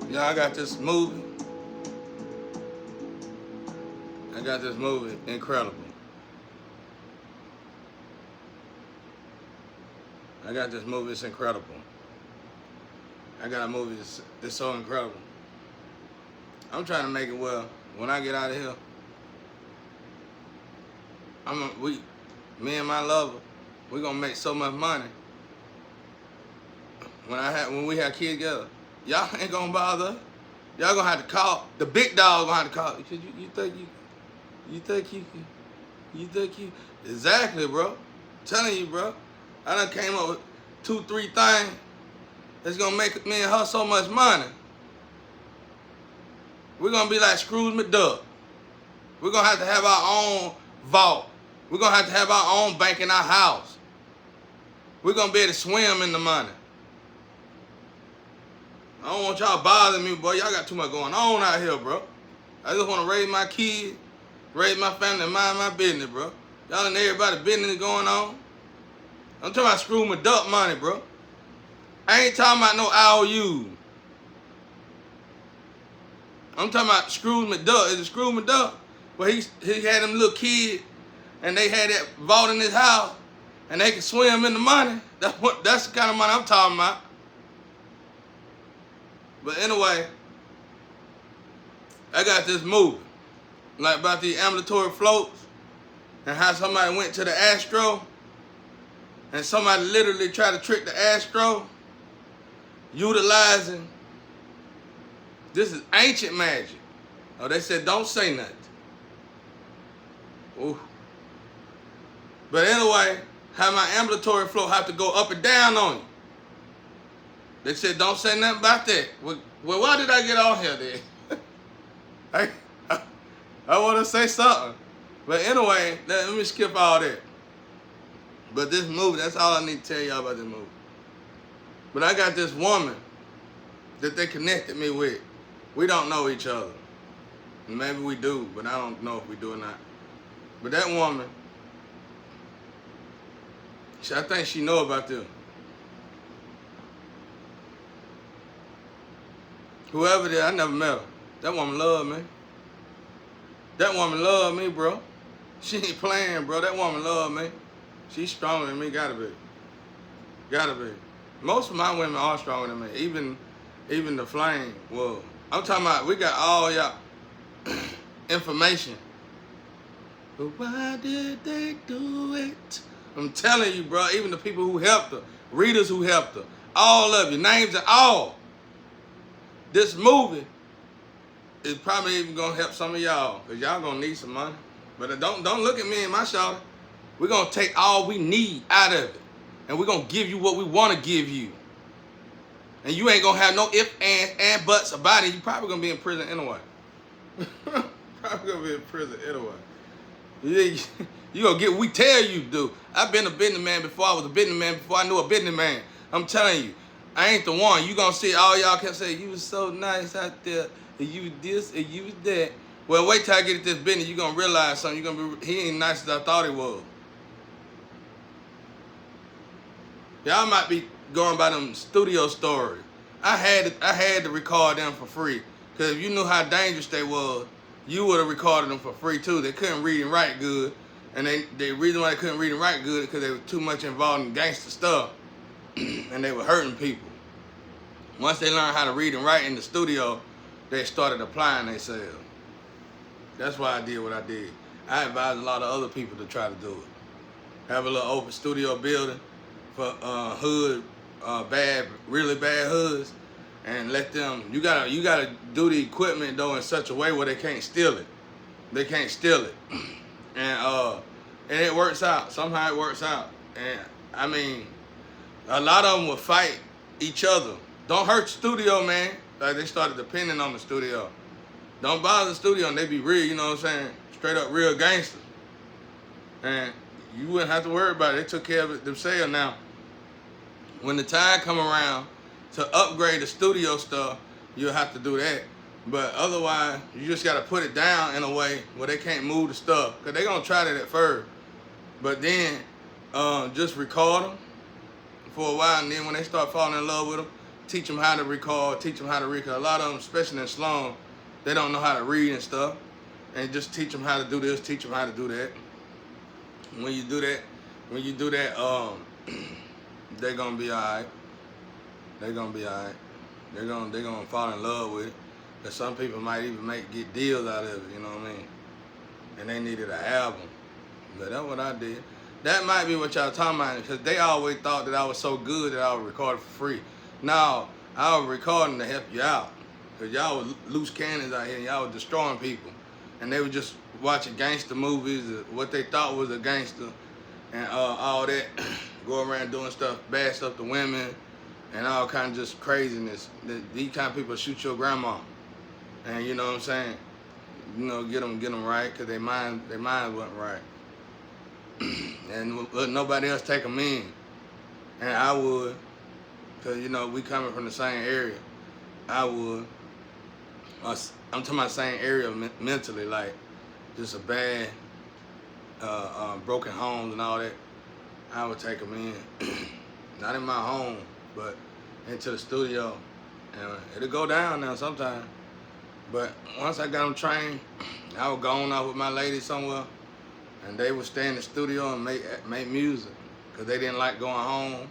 Yeah, I got this movie. I got this movie, incredible. I got this movie, it's incredible. I got a movie that's so incredible. I'm trying to make it well. When I get out of here, me and my lover, we gonna make so much money. When we have kids together, y'all ain't gonna bother. Y'all gonna have to call the big dog. Gonna have to call. You think you exactly, bro? I'm telling you, bro. I done came up with 2-3 things that's gonna make me and her so much money. We're gonna be like Scrooge McDuck. We're gonna have our own vault. We're gonna have our own bank in our house. We're gonna be able to swim in the money. I don't want y'all bothering me, boy. Y'all got too much going on out here, bro. I just want to raise my kids, raise my family, and mind my business, bro. Y'all and everybody business going on. I'm talking about Scrooge McDuck money, bro. I ain't talking about no IOU. I'm talking about Scrooge McDuck. Is it Scrooge McDuck? Well, he had them little kids, and they had that vault in his house, and they could swim in the money. That's the kind of money I'm talking about. But anyway, I got this movie, like about these ambulatory floats, and how somebody went to the Astro, and somebody literally tried to trick the Astro, utilizing, this is ancient magic. Oh, they said don't say nothing. Ooh. But anyway, how my ambulatory float have to go up and down on you. They said don't say nothing about that. Well, why did I get on here then? I want to say something. But anyway, let me skip all that. But this movie, that's all I need to tell y'all about this movie. But I got this woman that they connected me with. We don't know each other. Maybe we do, but I don't know if we do or not. But that woman, I think she know about this. Whoever it is, I never met her. That woman love me. That woman love me, bro. She ain't playing, bro. That woman love me. She's stronger than me, gotta be. Gotta be. Most of my women are stronger than me. Even the flame. Well, I'm talking about, we got all y'all information. But why did they do it? I'm telling you, bro, even the people who helped her, readers who helped her, all of you, names and all. This movie is probably even gonna help some of y'all, because y'all gonna need some money. But don't look at me and my shoulder. We're gonna take all we need out of it. And we're gonna give you what we wanna give you. And you ain't gonna have no ifs, ands, and buts about it. You probably gonna be in prison anyway. Probably gonna be in prison anyway. You gonna get what we tell you to do. I've been a businessman before I was a businessman, before I knew a businessman. I'm telling you, I ain't the one. You gonna see all y'all kept saying, you was so nice out there, and you was this, and you was that. Well, wait till I get at this business, you gonna realize something. He ain't nice as I thought he was. Y'all might be going by them studio stories. I had to record them for free, because if you knew how dangerous they was, you would have recorded them for free too. They couldn't read and write good, and the reason why they couldn't read and write good is because they were too much involved in gangster stuff, and they were hurting people. Once they learned how to read and write in the studio, they started applying themselves. That's why I did what I did. I advise a lot of other people to try to do it. Have a little open studio building for really bad hoods, and let them. You gotta do the equipment though in such a way where they can't steal it. They can't steal it, and it works out. Somehow it works out, and I mean, a lot of them will fight each other. Don't hurt the studio, man. Like they started depending on the studio. Don't bother the studio, and they be real. You know what I'm saying? Straight up real gangsters, and you wouldn't have to worry about it. They took care of it themselves. Now, when the time come around to upgrade the studio stuff, you'll have to do that. But otherwise, you just got to put it down in a way where they can't move the stuff. Because they're going to try that at first. But then just record them for a while. And then when they start falling in love with them, teach them how to record, teach them how to record. A lot of them, especially in slum, they don't know how to read and stuff. And just teach them how to do this, teach them how to do that. And when you do that, they're gonna be alright. They're gonna be alright. They're gonna fall in love with it. But some people might even get deals out of it, you know what I mean? And they needed an album. But that's what I did. That might be what y'all talking about, because they always thought that I was so good that I would record for free. No, I was recording to help you out. Because y'all was loose cannons out here, and y'all was destroying people. And they were just watching gangster movies, what they thought was a gangster, and all that, go around doing stuff, bad stuff to women, and all kinds of just craziness. These kind of people shoot your grandma. And you know what I'm saying? You know, get them right, because their mind wasn't right. And nobody else take them in. And I would, because, you know, we coming from the same area. I would. I'm talking about the same area mentally, like just a bad, broken homes and all that. I would take them in. Not in my home, but into the studio. And it'll go down now sometimes. But once I got them trained, I would go on out with my lady somewhere, and they would stay in the studio and make music, because they didn't like going home.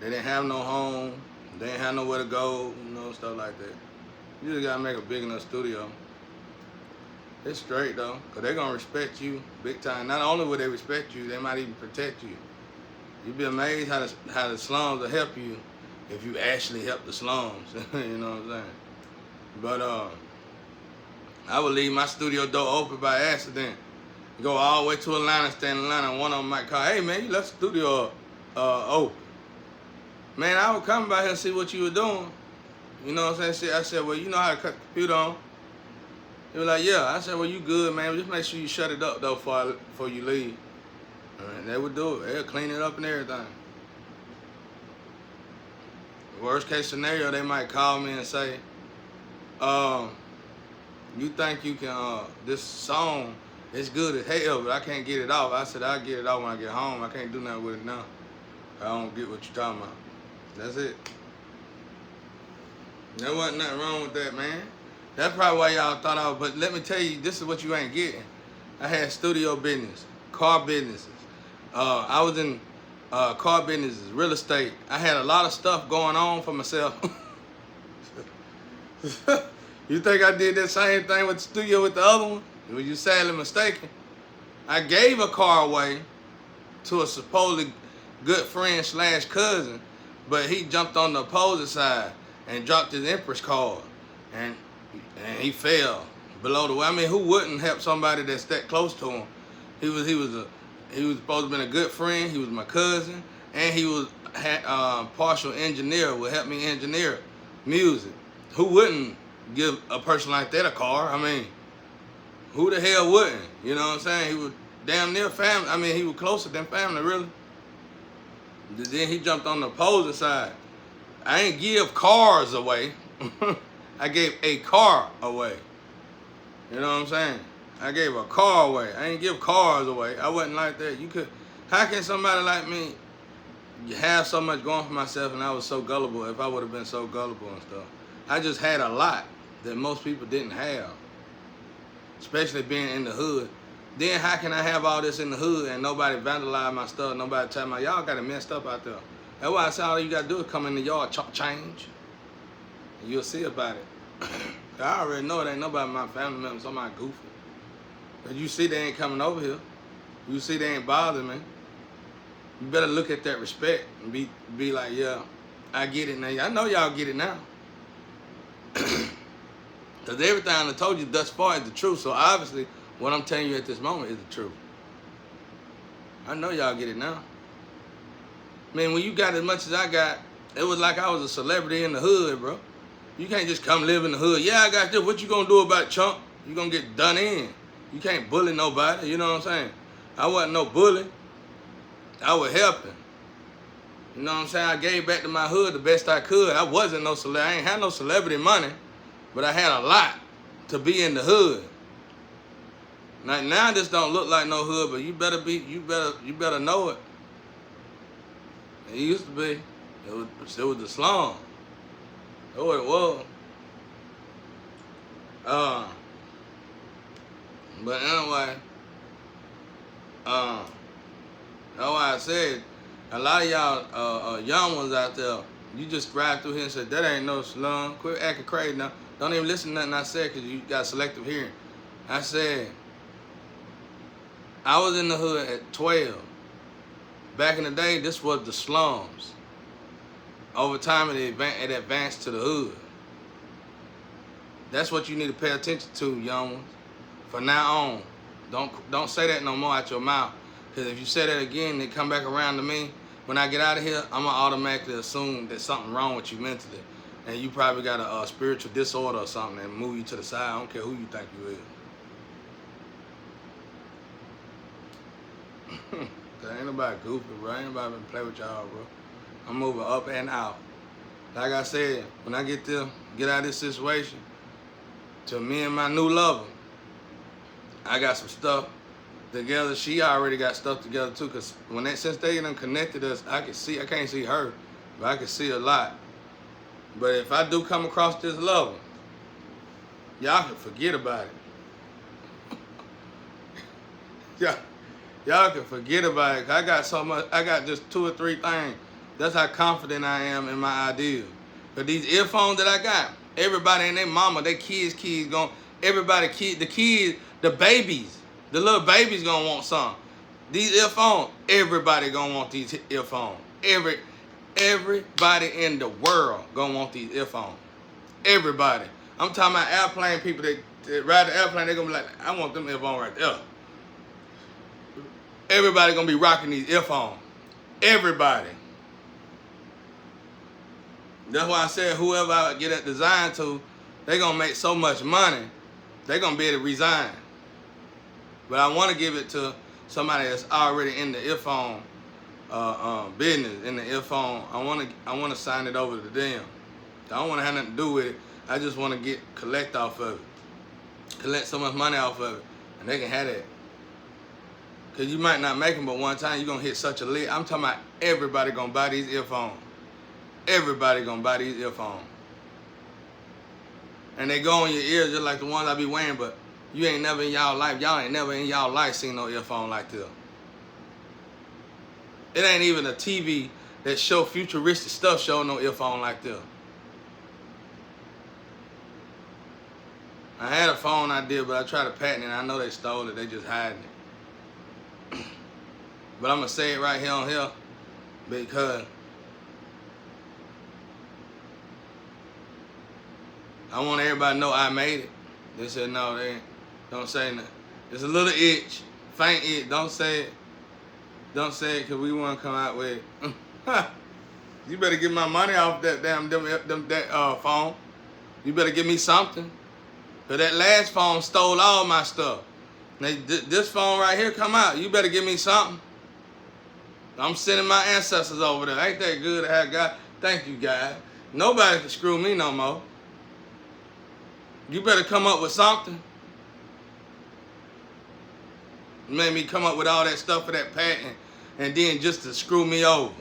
They didn't have no home. They didn't have nowhere to go, you know, stuff like that. You just gotta make a big enough studio. It's straight though, because they're gonna respect you big time. Not only will they respect you, they might even protect you. You'd be amazed how the slums will help you if you actually help the slums. You know what I'm saying? But I would leave my studio door open by accident. Go all the way to Atlanta, stand in Atlanta, and one of them might call, "Hey man, you left the studio open." Man, I would come by here and see what you were doing. You know what I'm saying? I said, "Well, you know how to cut the computer on?" He was like, "Yeah." I said, "Well, you good, man. Just make sure you shut it up though before you leave." And they would do it. They'll clean it up and everything. Worst case scenario, they might call me and say, "You think you can, this song is good as hell, but I can't get it off." I said, "I'll get it off when I get home. I can't do nothing with it now. I don't get what you're talking about." That's it. There wasn't nothing wrong with that, man. That's probably why y'all thought I was, but let me tell you, this is what you ain't getting. I had studio business, car businesses. I was in car businesses, real estate. I had a lot of stuff going on for myself. You think I did that same thing with the studio with the other one? Were you sadly mistaken? I gave a car away to a supposedly good friend / cousin, but he jumped on the opposite side and dropped his Empress card, and he fell below the way. I mean, who wouldn't help somebody that's that close to him? He was supposed to be a good friend. He was my cousin, and he was partial engineer, would help me engineer music. Who wouldn't give a person like that a car? I mean, who the hell wouldn't? You know what I'm saying? He was damn near family. I mean, he was closer than family, really. Then he jumped on the opposite side. I ain't give cars away. I gave a car away. You know what I'm saying? I gave a car away. I ain't give cars away. I wasn't like that. How can somebody like me have so much going for myself, and I was so gullible? If I would have been so gullible and stuff. I just had a lot that most people didn't have. Especially being in the hood. Then how can I have all this in the hood and nobody vandalize my stuff, nobody tell me, y'all got it messed up out there? That's why I say all you gotta do is come in the yard, chop change, and you'll see about it. I already know it ain't nobody my family member, somebody goofy. But you see they ain't coming over here. You see they ain't bothering me. You better look at that respect and be like, yeah, I get it now. I know y'all get it now. Because everything I told you thus far is the truth. So obviously, what I'm telling you at this moment is the truth. I know y'all get it now. Man, when you got as much as I got, it was like I was a celebrity in the hood, bro. You can't just come live in the hood. Yeah, I got this. What you gonna do about it, chump? You gonna get done in. You can't bully nobody. You know what I'm saying? I wasn't no bully. I was helping. You know what I'm saying? I gave back to my hood the best I could. I wasn't no celebrity. I ain't had no celebrity money, but I had a lot to be in the hood. Now this don't look like no hood, but you better know it. It used to be. It was the slum. That's what it was. But anyway, that's why I said a lot of y'all young ones out there, you just ride through here and say, that ain't no slum. Quit acting crazy now. Don't even listen to nothing I said because you got selective hearing. I said, I was in the hood at 12. Back in the day, this was the slums. Over time, it advanced to the hood. That's what you need to pay attention to, young ones. From now on, don't say that no more out your mouth. Because if you say that again, they come back around to me. When I get out of here, I'm going to automatically assume there's something wrong with you mentally. And you probably got a spiritual disorder or something and move you to the side. I don't care who you think you is. Ain't nobody goofy, bro. Ain't nobody been play with y'all, bro. I'm moving up and out. Like I said, when I get out of this situation, to me and my new lover, I got some stuff together. She already got stuff together too, cause since they done connected us, I can't see her, but I can see a lot. But if I do come across this lover, y'all can forget about it. Y'all can forget about it. I got so much. I got just 2 or 3 things. That's how confident I am in my ideal. But these earphones that I got, everybody and their mama, their kids going. Everybody, the babies, the little babies gonna want some. These earphones, everybody gonna want these earphones. Everybody in the world gonna want these earphones. Everybody. I'm talking about airplane people that ride the airplane. They gonna be like, I want them earphones right there. Everybody gonna be rocking these earphones. Everybody. That's why I said whoever I get that design to, they gonna make so much money, they gonna be able to resign. But I want to give it to somebody that's already in the earphone business, in the earphone. I want to sign it over to them. I don't want to have nothing to do with it. I just want to collect off of it, collect so much money off of it, and they can have that. Cause you might not make them, but one time you're gonna hit such a lick. I'm talking about everybody gonna buy these earphones. Everybody gonna buy these earphones. And they go in your ears just like the ones I be wearing, but you ain't never in y'all life seen no earphone like this. It ain't even a TV that show futuristic stuff show no earphone like this. I had a phone I did, but I tried to patent it. I know they stole it. They just hiding it. But I'm going to say it right here on here because I want everybody to know I made it. They said, no, they ain't. Don't say nothing. It's a little itch, faint itch. Don't say it. Don't say it because we want to come out with it. You better get my money off that phone. You better give me something. Because that last phone stole all my stuff. Now, this phone right here come out. You better give me something. I'm sending my ancestors over there. Ain't that good to have God? Thank you, guys. Nobody can screw me no more. You better come up with something. You made me come up with all that stuff for that patent and then just to screw me over.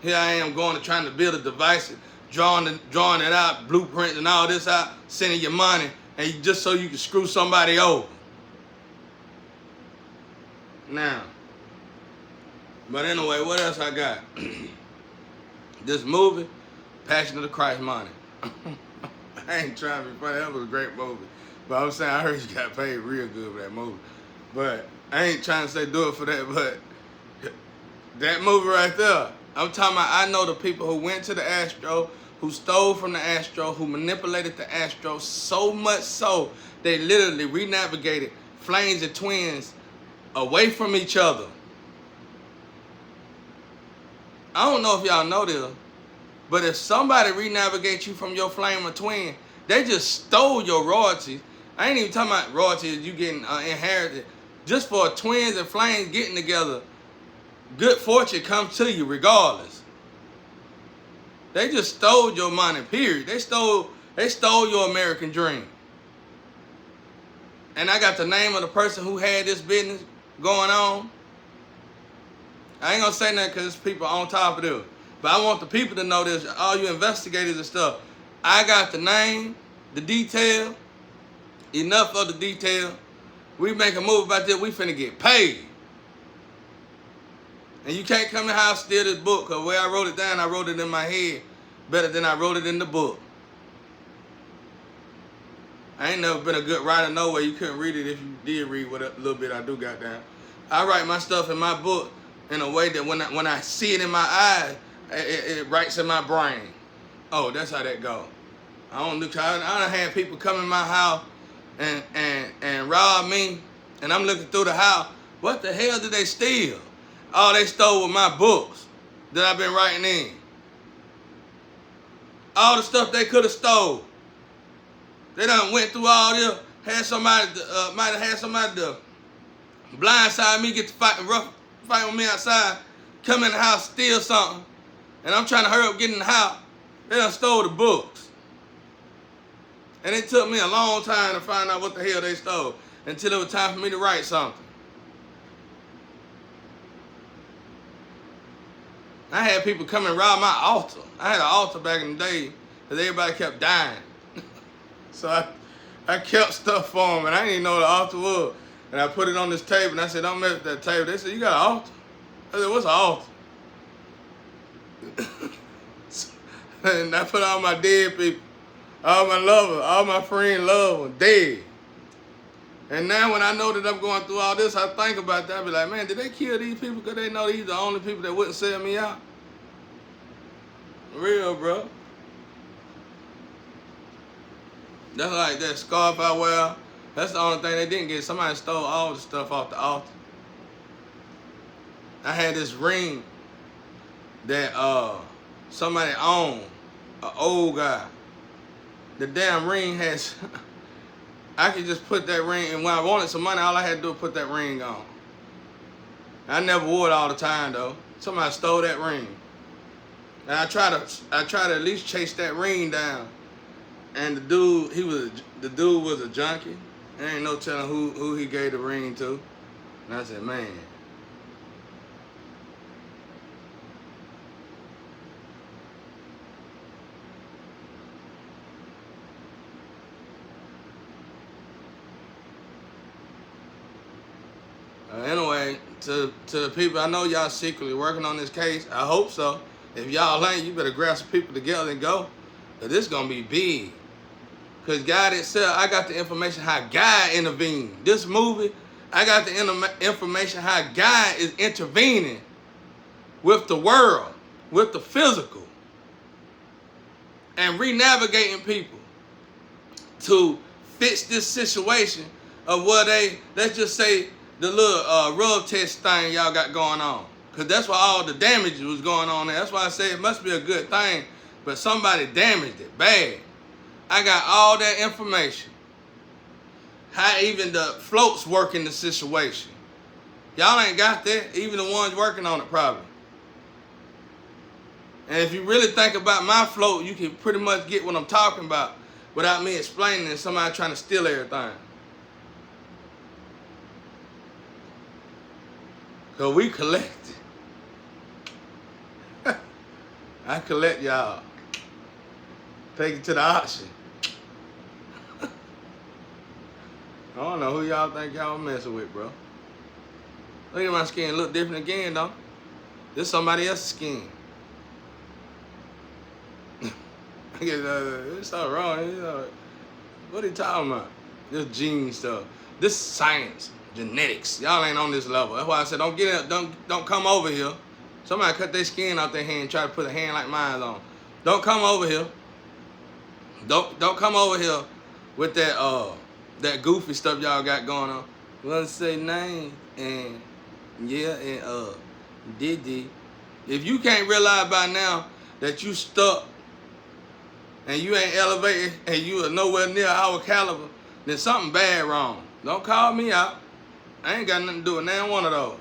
Here I am going to trying to build a device, drawing it out, blueprints and all this out, sending you money, and just so you can screw somebody over. Now, but anyway, what else I got? This movie, Passion of the Christ Money. I ain't trying to be funny. That was a great movie. But I'm saying I heard you got paid real good for that movie. But I ain't trying to say do it for that. But that movie right there, I'm talking about, I know the people who went to the Astro, who stole from the Astro, who manipulated the Astro so much so they literally renavigated flames and twins away from each other. I don't know if y'all know this, but if somebody renavigates you from your flame or twin, they just stole your royalties. I ain't even talking about royalties you getting inherited. Just for twins and flames getting together, good fortune comes to you regardless. They just stole your money, period. They stole your American dream. And I got the name of the person who had this business going on. I ain't gonna say nothing because people on top of it. But I want the people to know this, all you investigators and stuff. I got the name, the detail, enough of the detail. We make a move about this, we finna get paid. And you can't come in the house steal this book, because the way I wrote it down, I wrote it in my head better than I wrote it in the book. I ain't never been a good writer nowhere. You couldn't read it if you did read what little bit I do got down. I write my stuff in my book in a way that when I see it in my eyes, it writes in my brain. Oh, that's how that go. I don't look. I done had people come in my house and rob me, and I'm looking through the house. What the hell did they steal? Oh, they stole with my books that I've been writing in. All the stuff they could have stole. They done went through all this, had somebody, might have had somebody to blindside me, get to fight with me outside, come in the house, steal something, and I'm trying to hurry up, get in the house. They done stole the books. And it took me a long time to find out what the hell they stole until it was time for me to write something. I had people come and rob my altar. I had an altar back in the day because everybody kept dying. So I kept stuff for them, and I didn't even know what the altar was. And I put it on this table, and I said, don't mess with that table. They said, you got an altar? I said, what's an altar? And I put all my dead people, all my lovers, all my friends' loved ones, dead. And now when I know that I'm going through all this, I think about that. I be like, man, did they kill these people because they know these are the only people that wouldn't sell me out? Real, bro. That's like that scarf I wear. That's the only thing they didn't get. Somebody stole all the stuff off the altar. I had this ring that somebody owned, an old guy. The damn ring has, I could just put that ring, and when I wanted some money, all I had to do was put that ring on. I never wore it all the time though. Somebody stole that ring. And I try to at least chase that ring down. And the dude was a junkie. There ain't no telling who he gave the ring to. And I said, man. Anyway, to the people, I know y'all secretly working on this case. I hope so. If y'all ain't, you better grab some people together and go. Cause this gonna be big. Cause God itself, I got the information how God intervened. This movie, I got the information how God is intervening with the world, with the physical, and re-navigating people to fix this situation of what let's just say, the little rub test thing y'all got going on. Because that's why all the damage was going on there. That's why I say it must be a good thing, but somebody damaged it bad. I got all that information. How even the floats work in the situation. Y'all ain't got that, even the ones working on it probably. And if you really think about my float, you can pretty much get what I'm talking about without me explaining and somebody trying to steal everything. Because we collect. I collect y'all. Take it to the auction. I don't know who y'all think y'all messing with, bro. Look at my skin, look different again, though. This somebody else's skin. I guess it's all wrong. What are you talking about? This gene stuff. This science, genetics. Y'all ain't on this level. That's why I said don't get it. Don't come over here. Somebody cut their skin out their hand and try to put a hand like mine on. Don't come over here. Don't come over here with that goofy stuff y'all got going on. Let's say name and Diddy. If you can't realize by now that you stuck and you ain't elevated and you are nowhere near our caliber, then something bad wrong. Don't call me out. I ain't got nothing to do with neither one of those.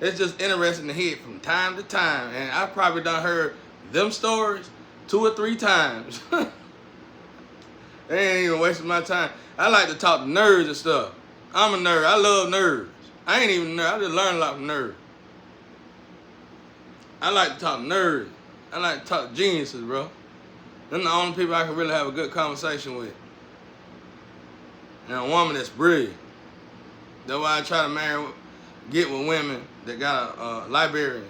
It's just interesting to hear from time to time, and I probably done heard them stories 2 or 3 times. They ain't even wasting my time. I like to talk to nerds and stuff. I'm a nerd. I love nerds. I ain't even a nerd. I just learned a lot from nerds. I like to talk to nerds. I like to talk to geniuses, bro. They're the only people I can really have a good conversation with. And a woman that's brilliant. That's why I try to get with women that got librarians.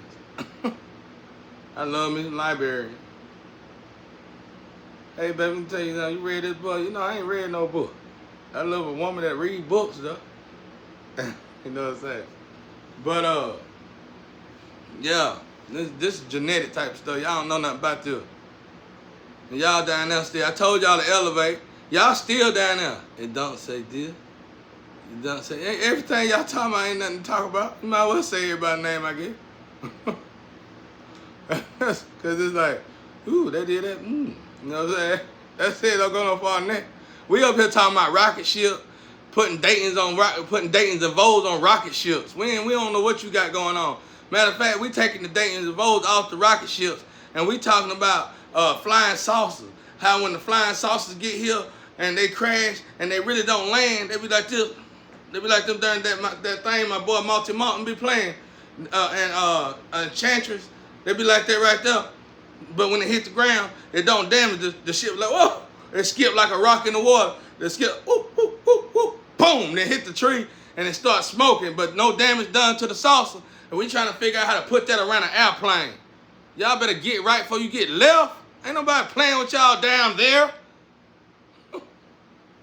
I love me some librarians. Hey, baby, let me tell you something. You read this book? You know, I ain't read no book. I love a woman that read books, though. You know what I'm saying? But, yeah, this is genetic type stuff. Y'all don't know nothing about this. And y'all down there still. I told y'all to elevate. Y'all still down there. It don't say this. It don't say everything y'all talking about ain't nothing to talk about. You might as well say everybody's name, I guess. Because it's like, ooh, they did that. You know what I'm saying? That's it. Don't go no far next. We up here talking about rocket ship, putting Daytons and Vols on rocket ships. We don't know what you got going on. Matter of fact, we taking the Daytons and Vols off the rocket ships, and we talking about flying saucers. How when the flying saucers get here and they crash and they really don't land, they be like this. They be like them during that thing my boy Monty Martin be playing, and Enchantress. They be like that right there. But when it hit the ground, it don't damage the ship. Like, whoa, it skip like a rock in the water. It skip, whoop, whoop, whoop, whoop, boom. Then hit the tree and it starts smoking, but no damage done to the saucer. And we trying to figure out how to put that around an airplane. Y'all better get right before you get left. Ain't nobody playing with y'all down there.